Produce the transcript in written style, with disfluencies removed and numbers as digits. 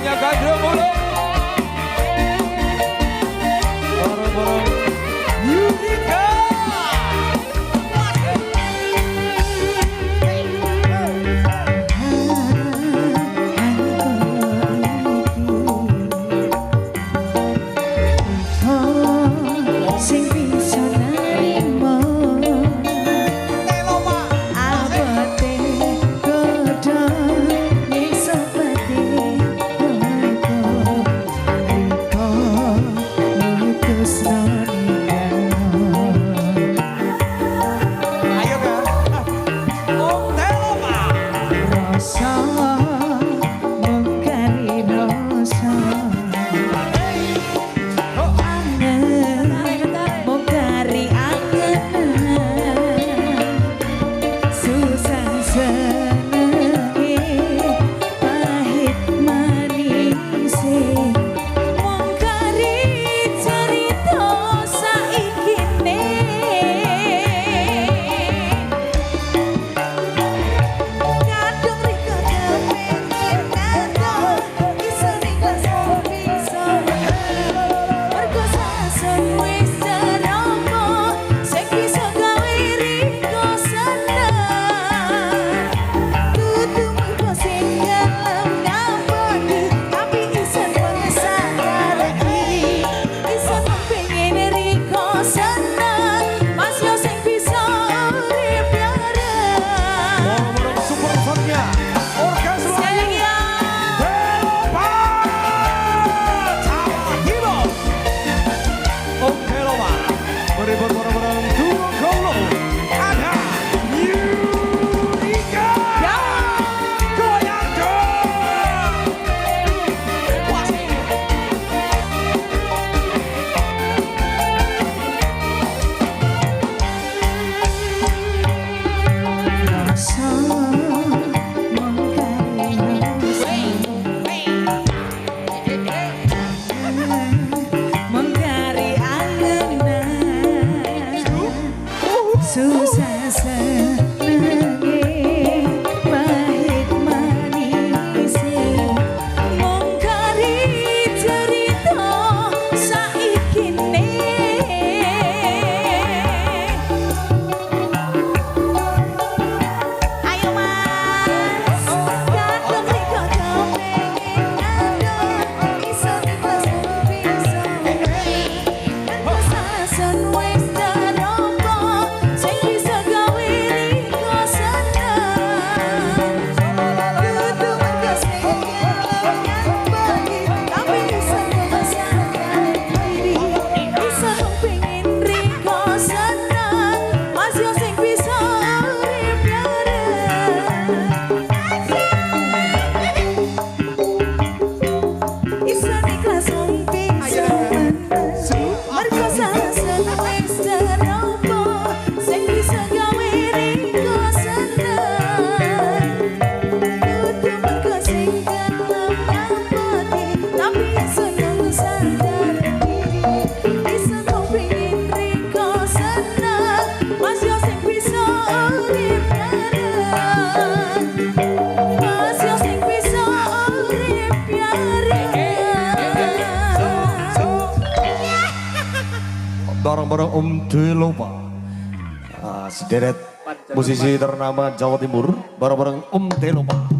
Hanya gandrung mulu. Bareng-bareng Yudika. Sing bisa narimo abote godho ning sepete kowe riko mutusno Ayo kan. Om Teloma. rasa mengkari rasa susah senenge pahit manise mung kari cerita saikine ayo mas kadang riko pengen ngandung iso ikhlas bisa kesasan wis bareng-bareng Om Teloma. Sederet musisi ternama Jawa Timur bareng-bareng Om Teloma.